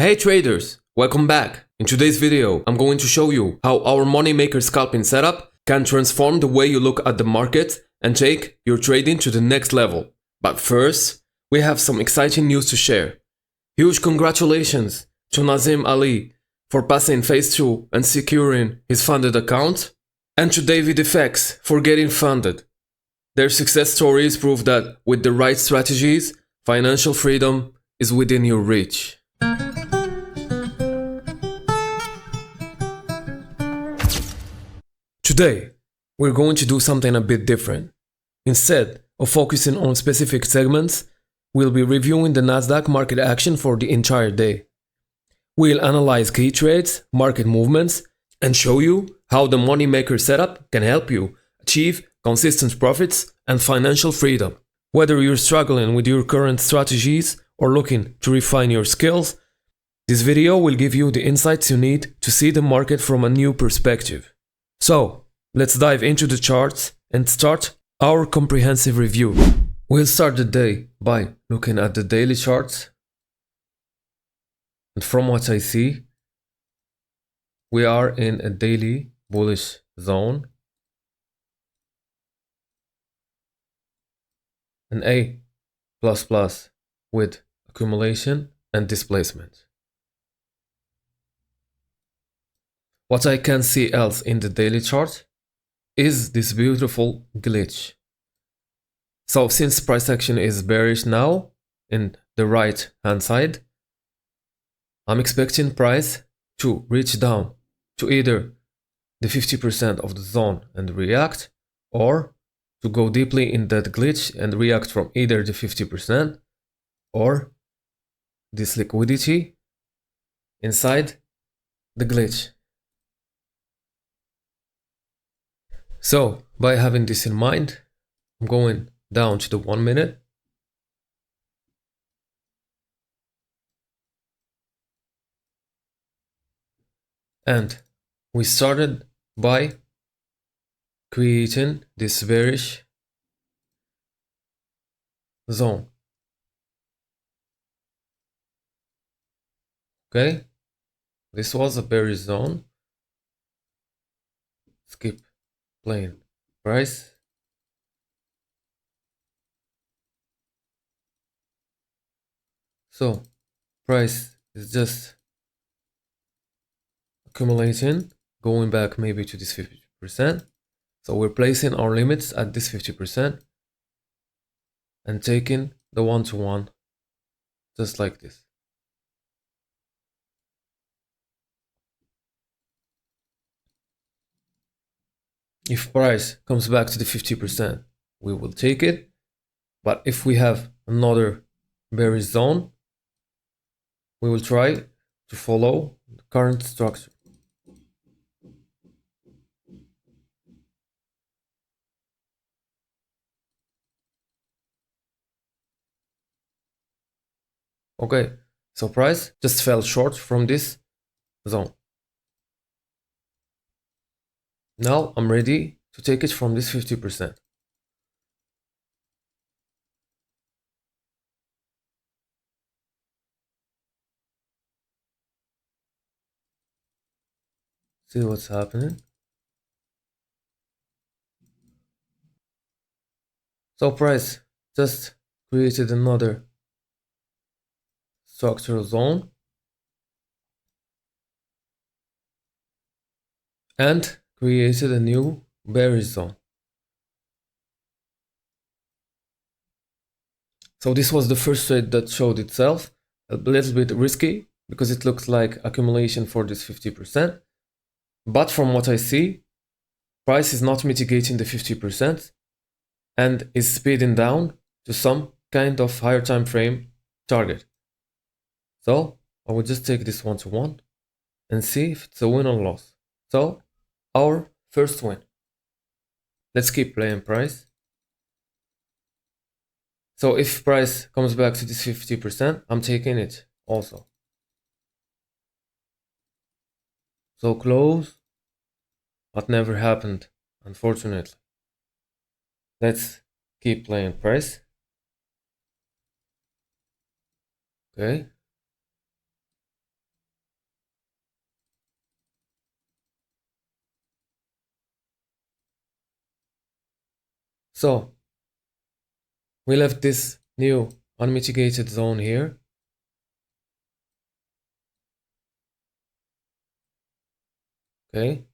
Hey traders, welcome back. In today's video, I'm going to show you how our Money Maker Scalping setup can transform the way you look at the market and take your trading to the next level. But first, we have some exciting news to share. Huge congratulations to Nazim Ali for passing phase 2 and securing his funded account, and to DavidFX for getting funded. Their success stories prove that with the right strategies, financial freedom is within your reach. Today, we're going to do something a bit different. Instead of focusing on specific segments, we'll be reviewing the Nasdaq market action for the entire day. We'll analyze key trades, market movements, and show you how the Money Maker setup can help you achieve consistent profits and financial freedom. Whether you're struggling with your current strategies or looking to refine your skills, this video will give you the insights you need to see the market from a new perspective. So, let's dive into the charts and start our comprehensive review. We'll start the day by looking at the daily charts. And from what I see, we are in a daily bullish zone. An A++ with accumulation and displacement. What I can see else in the daily chart is this beautiful glitch. So since price action is bearish now in the right hand side, I'm expecting price to reach down to either the 50% of the zone and react, or to go deeply in that glitch and react from either the 50% or this liquidity inside the glitch. So, by having this in mind, I'm going down to the 1 minute. And we started by creating this bearish zone. Okay, this was a bearish zone. Skip playing price. So price is just accumulating, going back maybe to this 50%. So we're placing our limits at this 50% and taking the 1-to-1 just like this. If price comes back to the 50%, we will take it. But if we have another bearish zone, we will try to follow the current structure. Okay, so price just fell short from this zone. Now I'm ready to take it from this 50%. See what's happening. So price just created another structural zone and created a new bearish zone. So this was the first trade that showed itself, a little bit risky because it looks like accumulation for this 50%. But from what I see, price is not mitigating the 50% and is speeding down to some kind of higher time frame target. So I will just take this 1-to-1 and see if it's a win or loss. So our first win. Let's keep playing price. So if price comes back to this 50%, I'm taking it also. So close, but never happened, unfortunately. Let's keep playing price. Okay. So we left this new unmitigated zone here. Okay.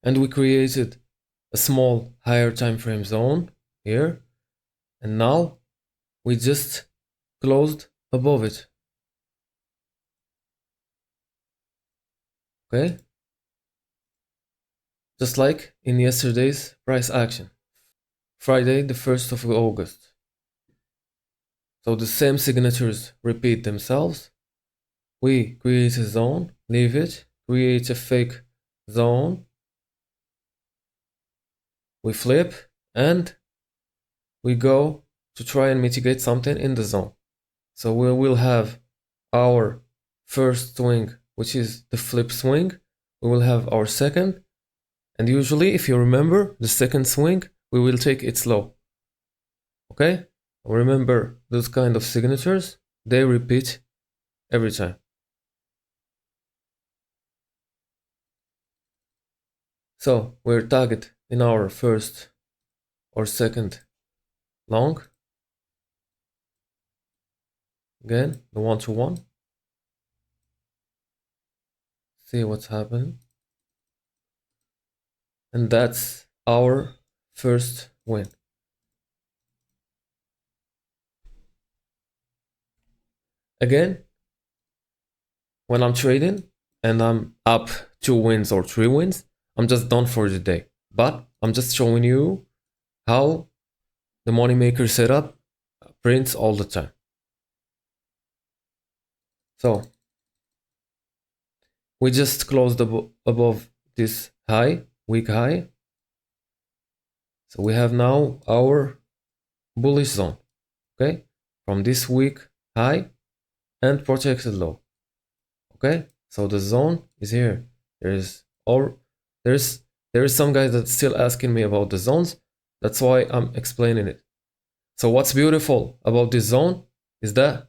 And we created a small higher time frame zone here. And now we just closed above it. Okay. Just like in yesterday's price action. Friday, the 1st of August. So the same signatures repeat themselves. We create a zone, leave it, create a fake zone, we flip, and we go to try and mitigate something in the zone. So we will have our first swing, which is the flip swing. We will have our second, and usually, if you remember, the second swing, we will take its low. Okay? Remember those kind of signatures, they repeat every time. So we're target in our first or second long. Again, the 1-to-1. See what's happening. And that's our first win. Again, when I'm trading and I'm up 2 wins or 3 wins, I'm just done for the day. But I'm just showing you how the Money Maker setup prints all the time. So we just closed above this high, weak high. So we have now our bullish zone, okay? From this weak high and protected low, okay? So the zone is here. There is some guys that's still asking me about the zones. That's why I'm explaining it. So what's beautiful about this zone is that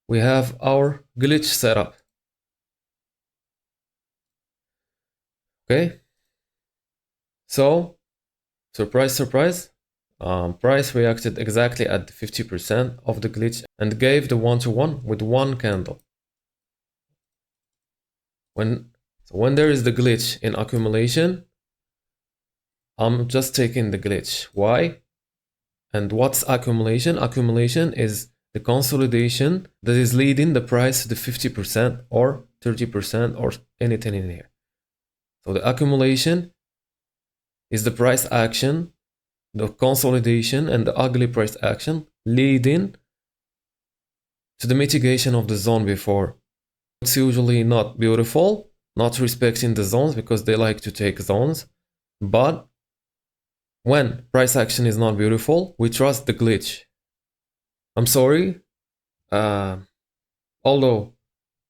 we have our glitch setup. Okay. So surprise, surprise. Price reacted exactly at 50% of the glitch and gave the 1-to-1 with one candle. When there is the glitch in accumulation, I'm just taking the glitch. Why? And what's accumulation? Accumulation is the consolidation that is leading the price to the 50% or 30% or anything in here. So the accumulation is the price action, the consolidation, and the ugly price action leading to the mitigation of the zone before. It's usually not beautiful, not respecting the zones because they like to take zones. But when price action is not beautiful, we trust the glitch. I'm sorry. Although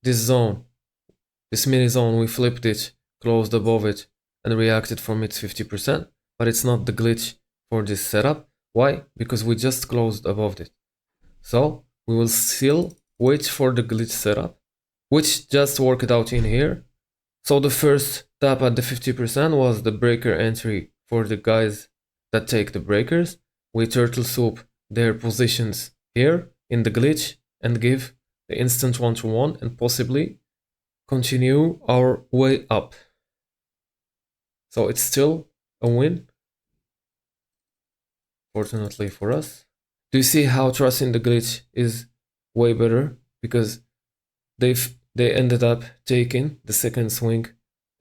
this zone, this mini zone, we flipped it, closed above it, and reacted from its 50%, but it's not the glitch for this setup. Why? Because we just closed above it. So we will still wait for the glitch setup, which just worked out in here. So the first tap at the 50% was the breaker entry for the guys that take the breakers. We turtle soup their positions here in the glitch and give the instant 1-to-1 and possibly continue our way up. So it's still a win, fortunately for us. Do you see how trusting the glitch is way better? Because they ended up taking the second swing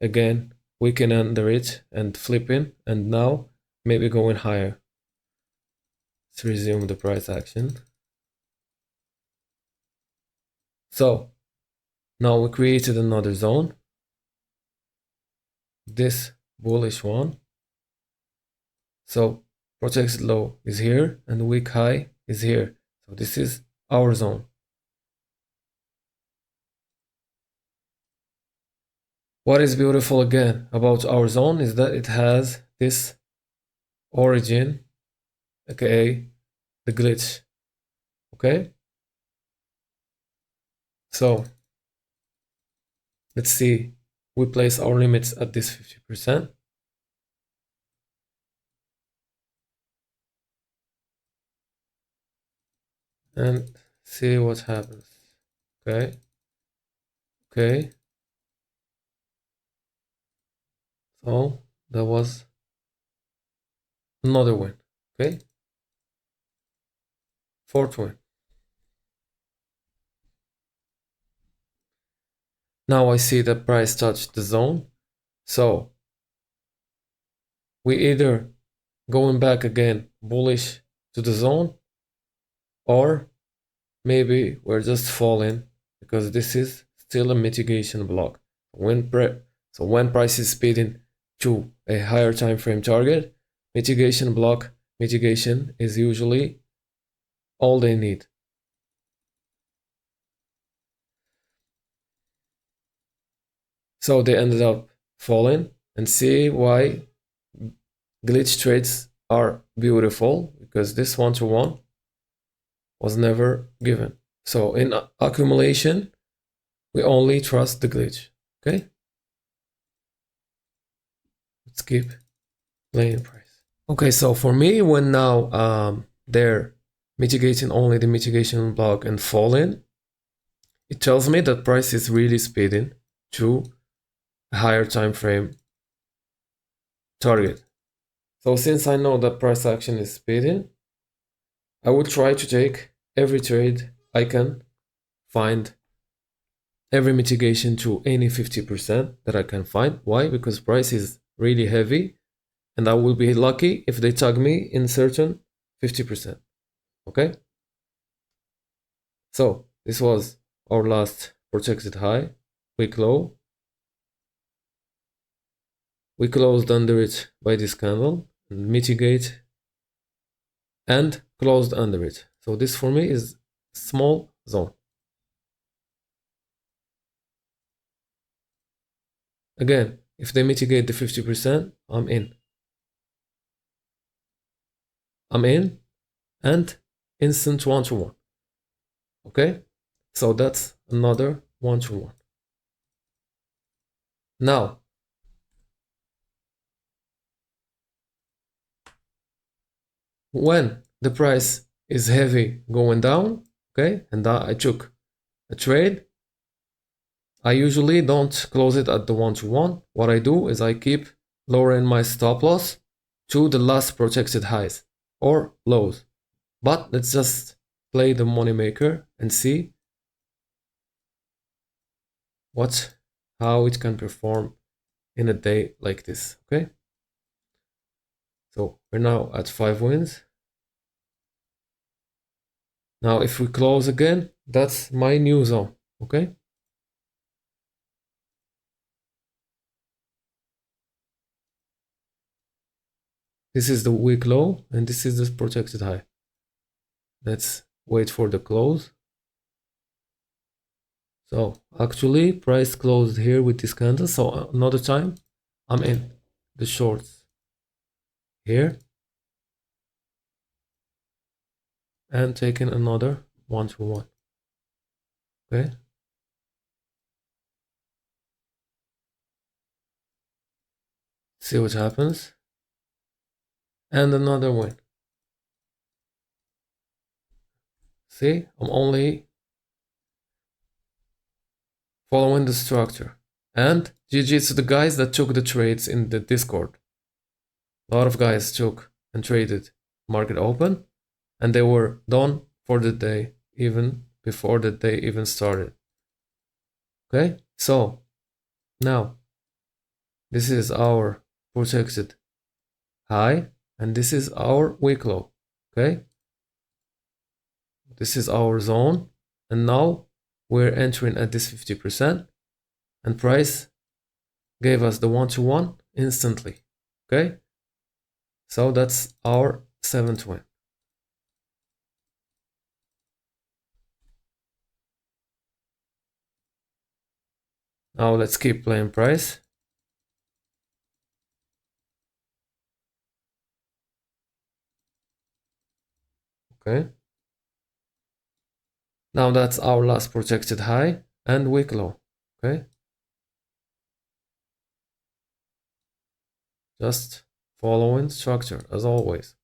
again, wicking under it and flipping, and now maybe going higher. Let's resume the price action. So now we created another zone, this bullish one. So protected low is here and weak high is here. So this is our zone. What is beautiful again about our zone is that it has this origin, aka the glitch. Okay? So let's see. We place our limits at this 50%. and see what happens. Okay. Okay. So that was another win. Okay. Fourth win. Now I see the price touched the zone. So we either going back again bullish to the zone, or maybe we're just falling because this is still a mitigation block. So when price is speeding to a higher time frame target, mitigation block mitigation is usually all they need. So they ended up falling, and see why glitch trades are beautiful, because this one-to-one was never given. So in accumulation, we only trust the glitch. Okay, let's keep playing price. Okay, so for me, when now they're mitigating only the mitigation block and falling, it tells me that price is really speeding to a higher time frame target. So since I know that price action is speeding, I will try to take every trade I can find, every mitigation to any 50% that I can find. Why? Because price is really heavy, and I will be lucky if they tag me in certain 50%. Okay? So this was our last protected high, week low. We closed under it by this candle, and mitigate, and closed under it. So this for me is small zone. Again, if they mitigate the 50%, I'm in. I'm in, and instant one-to-one. Okay? So that's another one-to-one. Now, when the price is heavy going down, okay, and I took a trade, I usually don't close it at the one-to-one. What I do is I keep lowering my stop loss to the last protected highs or lows. But let's just play the money maker and see how it can perform in a day like this. Okay, so we're now at 5 wins. Now if we close again, that's my new zone. Okay, this is the week low, and this is the protected high. Let's wait for the close. So actually price closed here with this candle, so another time I'm in the shorts here and taking another one-to-one. Okay, see what happens, and another win. See, I'm only following the structure. And GG to the guys that took the trades in the Discord. A lot of guys took and traded market open, and they were done for the day even before the day even started. Okay, so now this is our protected high, and this is our week low. Okay, this is our zone, and now we're entering at this 50%, and price gave us the one-to-one instantly. Okay, so that's our 7th win. Now let's keep playing price. Okay, now that's our last protected high and week low. Okay, just following structure as always.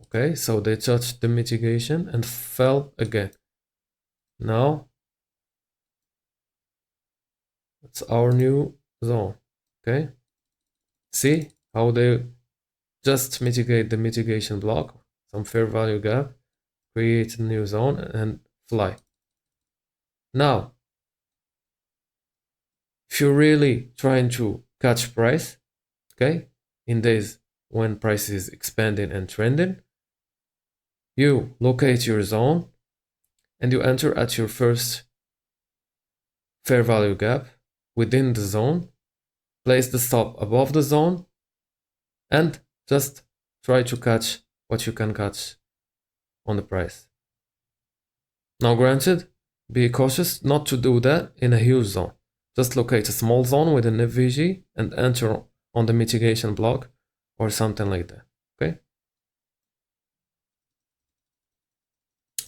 Okay, so they touched the mitigation and fell again. Now it's our new zone. Okay, see how they just mitigate the mitigation block, some fair value gap, create a new zone and fly. Now, if you're really trying to catch price, okay, in days when price is expanding and trending, you locate your zone and you enter at your first fair value gap within the zone, place the stop above the zone, and just try to catch what you can catch on the price. Now granted, be cautious not to do that in a huge zone. Just locate a small zone within FVG and enter on the mitigation block or something like that. Okay?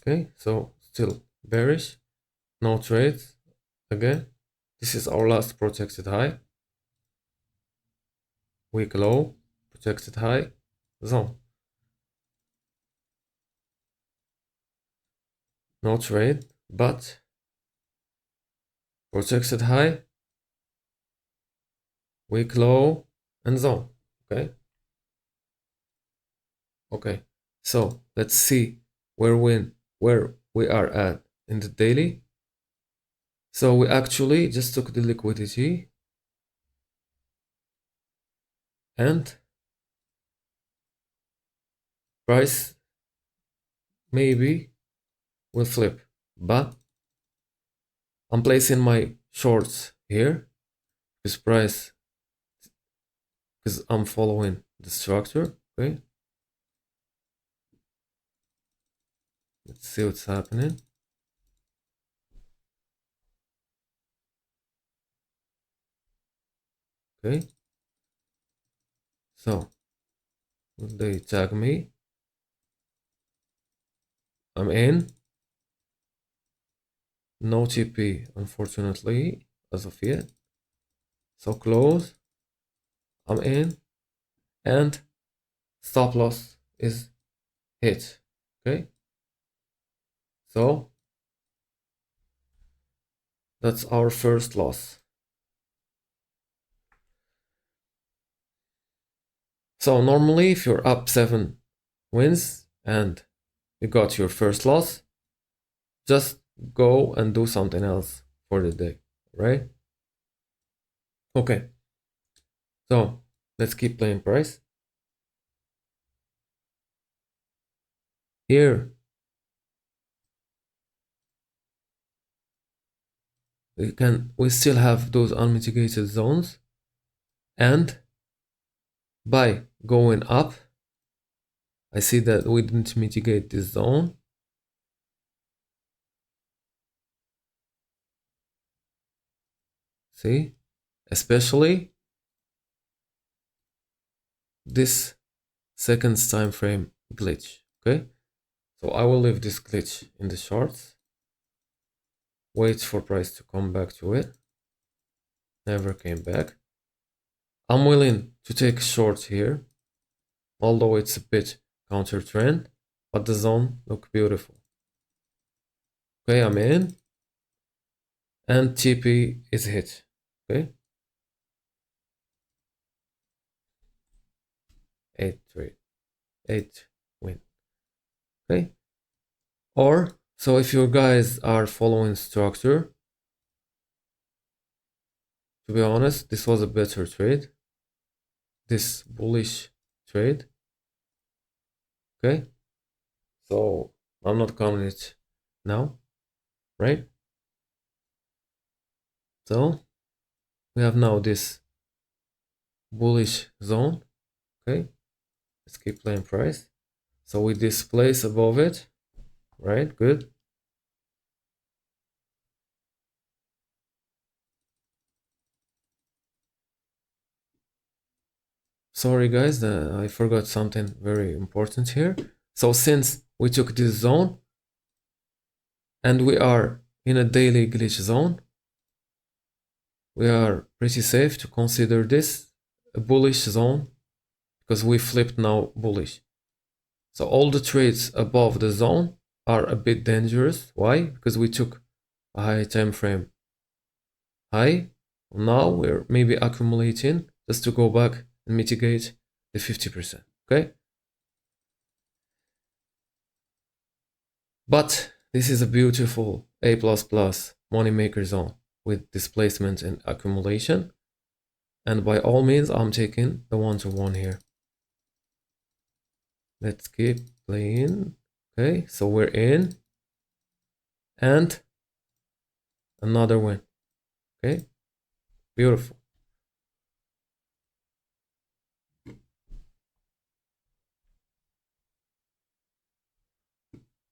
Okay, so still bearish, no trades. Again, this is our last protected high. Week low, protected high, zone. No trade, but protected high, week low, and zone. Okay? Okay, so let's see where we are at in the daily. So we actually just took the liquidity and price maybe will flip, but I'm placing my shorts here because price, because I'm following the structure. Okay, let's see what's happening. Okay, so they tag me, I'm in. No TP unfortunately as of yet, so close, I'm in, and stop loss is hit. Okay, so that's our first loss. So normally if you're up 7 wins and you got your first loss, just go and do something else for the day, right? Okay, so let's keep playing price. Here we still have those unmitigated zones, and by going up, I see that we didn't mitigate this zone. See, especially this second time frame glitch. Okay, so I will leave this glitch in the charts, wait for price to come back to it. Never came back. I'm willing to take shorts here, although it's a bit counter trend, but the zone look beautiful. Okay, I'm in, and TP is hit. Okay, 8 trade, 8 win. Okay, or so if you guys are following structure, to be honest, this was a better trade, this bullish trade. Okay, so I'm not counting it now, right? So we have now this bullish zone. Okay, let's keep playing price. So we displace above it, right? Good. Sorry guys, I forgot something very important here. So since we took this zone and we are in a daily glitch zone, we are pretty safe to consider this a bullish zone because we flipped now bullish. So all the trades above the zone are a bit dangerous. Why? Because we took a high time frame high. Now we're maybe accumulating just to go back and mitigate the 50%. Okay. But this is a beautiful A++ money maker zone with displacement and accumulation. And by all means, I'm taking the 1-to-1 here. Let's keep playing. Okay, so we're in. And another win. Okay, beautiful.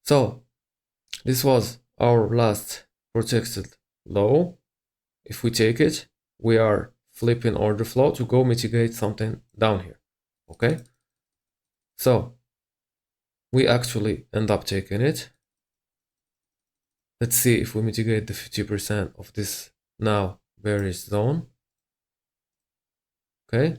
So this was our last protected low. If we take it, we are flipping order flow to go mitigate something down here. Okay, so we actually end up taking it. Let's see if we mitigate the 50% of this now bearish zone. Okay.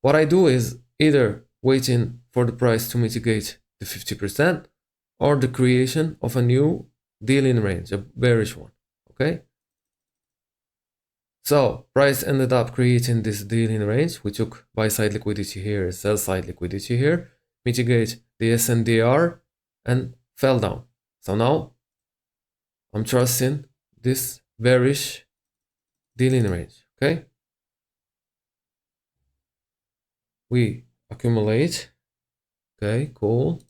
What I do is either waiting for the price to mitigate the 50% or the creation of a new dealing range, a bearish one. Okay. So price ended up creating this dealing range. We took buy side liquidity here, sell side liquidity here, mitigate the SNDR and fell down. So now I'm trusting this bearish dealing range. Okay. We accumulate. Okay, cool.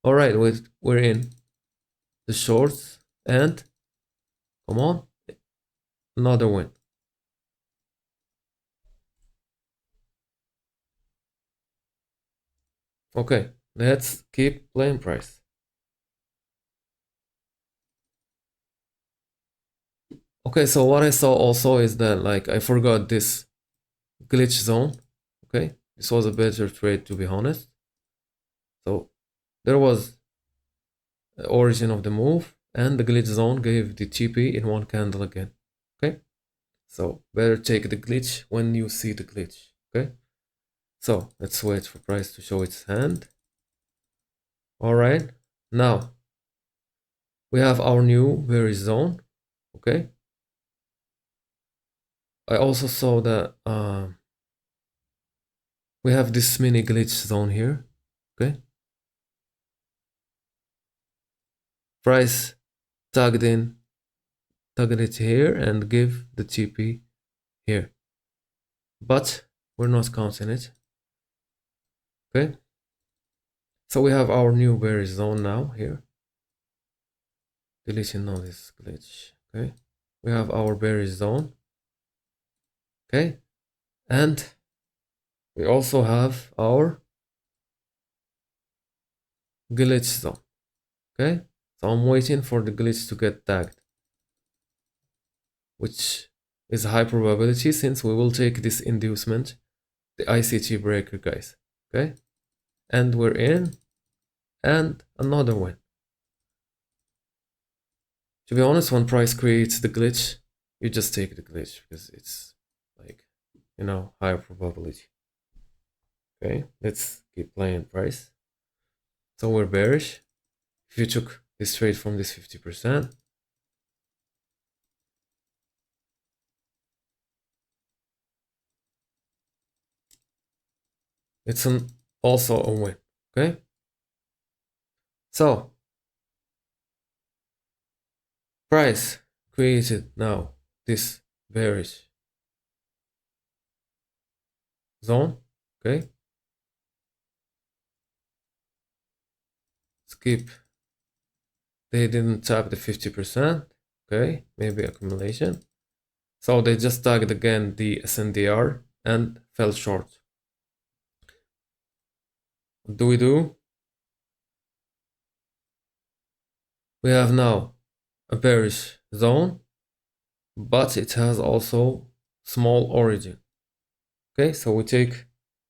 All right, we're in the shorts and come on, another win. Okay, let's keep playing price. Okay, so what I saw also is that like I forgot this glitch zone. Okay, this was a better trade to be honest. So there was the origin of the move and the glitch zone gave the TP in one candle again. Okay, so better take the glitch when you see the glitch. Okay, so let's wait for price to show its hand. All right, now we have our new bearish zone. Okay, I also saw that we have this mini glitch zone here. Okay, price tagged it here and give the TP here, but we're not counting it. Okay, so we have our new bearish zone now here. Deleting now this glitch. Okay, we have our bearish zone. Okay, and we also have our glitch zone. Okay, so I'm waiting for the glitch to get tagged, which is a high probability since we will take this inducement, the ICT breaker, guys. Okay, and we're in, and another one. To be honest, when price creates the glitch, you just take the glitch because it's like, you know, higher probability. Okay, let's keep playing price. So we're bearish. If you took this trade from this 50%, it's also a win. Okay, so price created now this bearish zone. Okay, skip. They didn't tap the 50%. Okay, maybe accumulation. So they just tagged again the SNDR and fell short. What do we do? We have now a bearish zone, but it has also small origin. Okay, so we take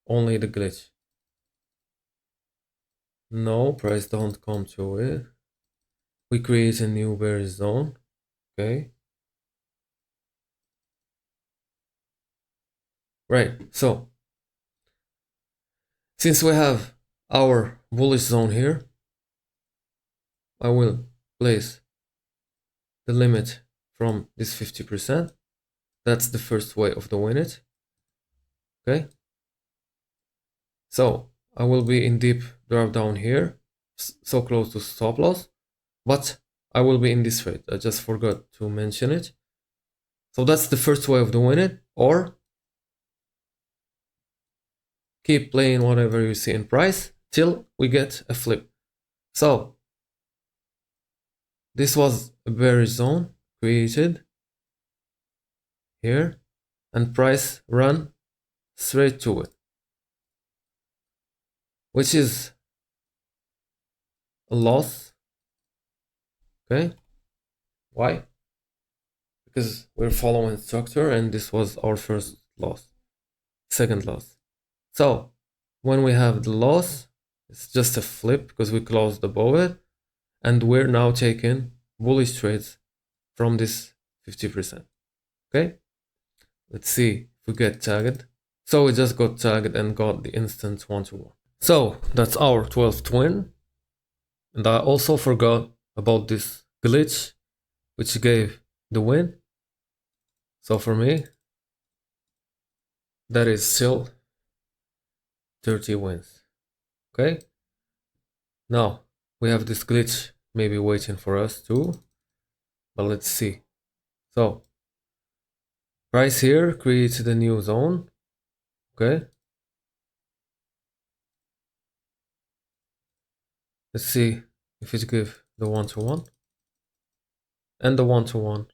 only the glitch. No, price don't come to it. We create a new bearish zone. Okay. Right, so since we have our bullish zone here, I will place the limit from this 50%. That's the first way of doing it. Okay, so I will be in deep drop down here, so close to stop loss, but I will be in this trade. I just forgot to mention it. So that's the first way of doing it, or keep playing whatever you see in price till we get a flip. So this was a bearish zone created here, and price run straight to it, which is a loss. Okay, why? Because we're following structure, and this was our first loss, second loss. So when we have the loss, it's just a flip because we closed above it, and we're now taking bullish trades from this 50%. Okay, let's see if we get tagged. So we just got tagged and got the instant 1-to-1. So that's our 12th win. And I also forgot about this glitch, which gave the win. So for me, that is still 30 wins. Okay, now we have this glitch maybe waiting for us too, but let's see. So price here created a new zone. Okay, let's see if it gives the 1-to-1, and the 1-to-1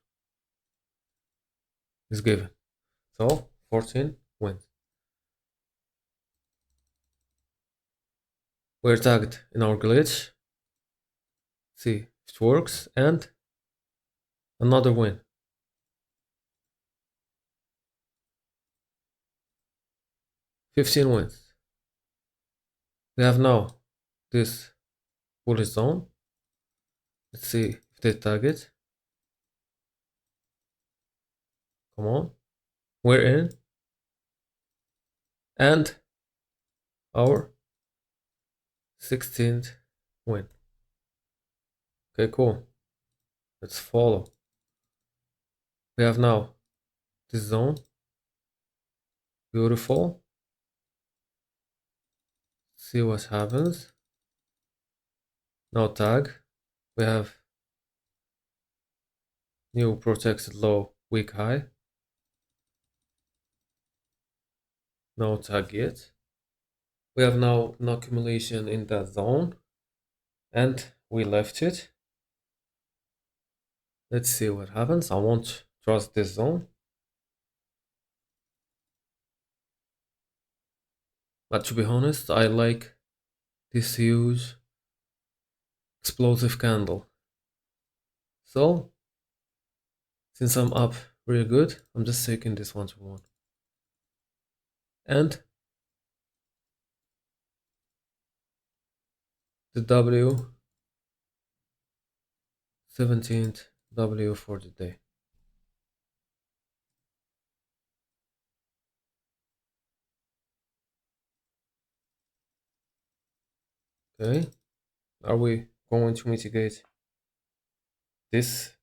is given. So 14 wins. We're tagged in our glitch. See if it works, and another win. 15 wins. We have now this bullish zone. Let's see if they tag it. Come on. We're in. And our 16th win. Okay, cool. Let's follow. We have now this zone. Beautiful. See what happens. Now tag. We have new protected low, weak high. No tag yet. We have now an accumulation in that zone, and we left it. Let's see what happens. I won't trust this zone, but to be honest, I like this huge explosive candle. So since I'm up really good, I'm just taking this 1-to-1. And the W, 17th W for the day. Okay, are we going to mitigate this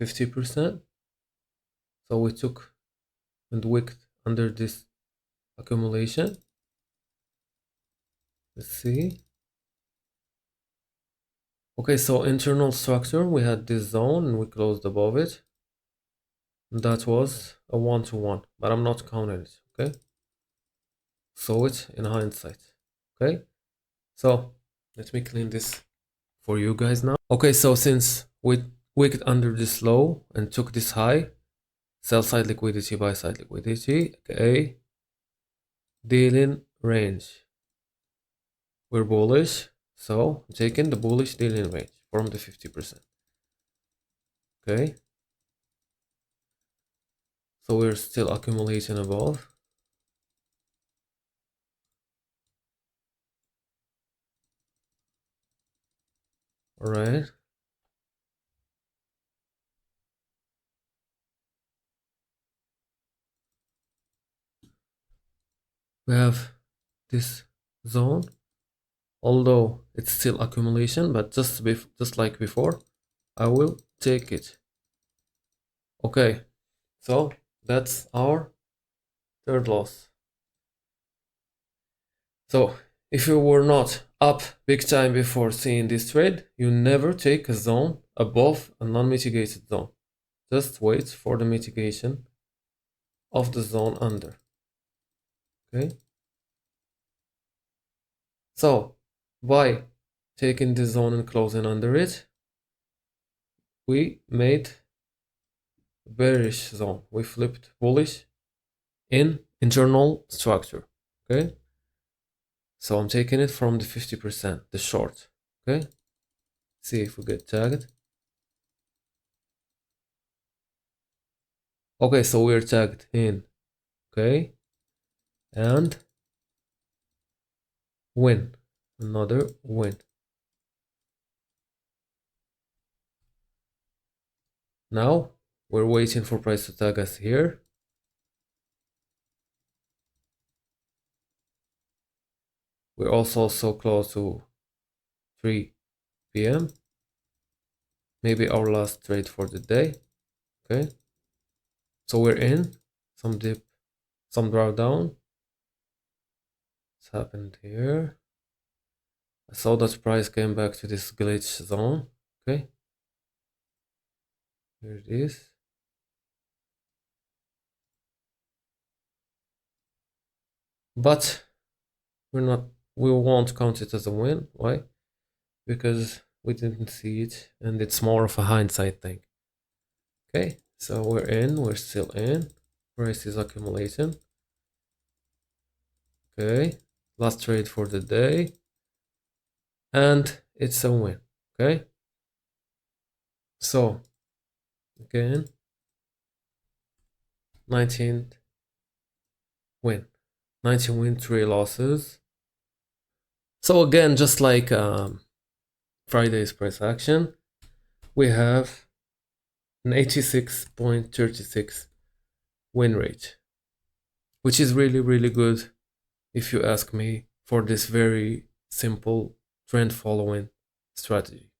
50%? So we took and wicked under this accumulation. Let's see. Okay, so internal structure, we had this zone and we closed above it. That was a 1-to-1, but I'm not counting it. Okay, saw it in hindsight. Okay, so let me clean this for you guys now. Okay, so since we wicked under this low and took this high, sell side liquidity, buy side liquidity, okay, dealing range. We're bullish, so I'm taking the bullish dealing range from the 50%. Okay, so we're still accumulating above. All right. we have this zone, although it's still accumulation, but just like before, I will take it. Okay, so that's our third loss. So if you were not up big time before seeing this trade, you never take a zone above a non-mitigated zone. Just wait for the mitigation of the zone under. Okay. So by taking this zone and closing under it, we made a bearish zone. We flipped bullish in internal structure. Okay. So I'm taking it from the 50%, the short. Okay. See if we get tagged. Okay, so we're tagged in. Okay. And win. Another win. Now we're waiting for price to tag us here. We're also so close to 3 p.m. Maybe our last trade for the day. Okay. So we're in some dip, some drawdown. What's happened here? I saw that price came back to this glitch zone. Okay. Here it is. But we won't count it as a win. Why? Because we didn't see it and it's more of a hindsight thing. Okay, so we're still in. Price is accumulating. Okay, last trade for the day. And it's a win. Okay. So again, 19 win. 19 win, 3 losses. So again, just like Friday's price action, we have an 86.36 win rate, which is really, really good if you ask me for this very simple trend following strategy.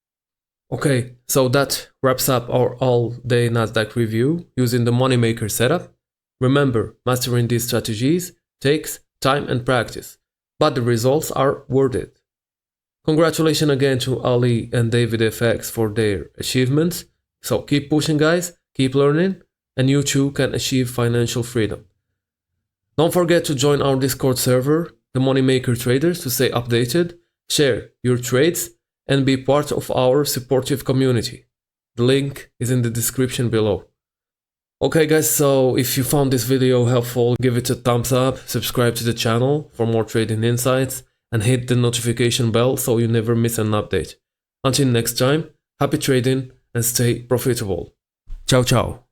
Okay, so that wraps up our all-day Nasdaq review using the Money Maker setup. Remember, mastering these strategies takes time and practice, but the results are worth it. Congratulations again to Ali and DavidFX for their achievements. So keep pushing, guys, keep learning, and you too can achieve financial freedom. Don't forget to join our Discord server, the Money Maker Traders, to stay updated, share your trades, and be part of our supportive community. The link is in the description below. Okay guys, so if you found this video helpful, give it a thumbs up, subscribe to the channel for more trading insights, and hit the notification bell so you never miss an update. Until next time, happy trading and stay profitable. Ciao ciao.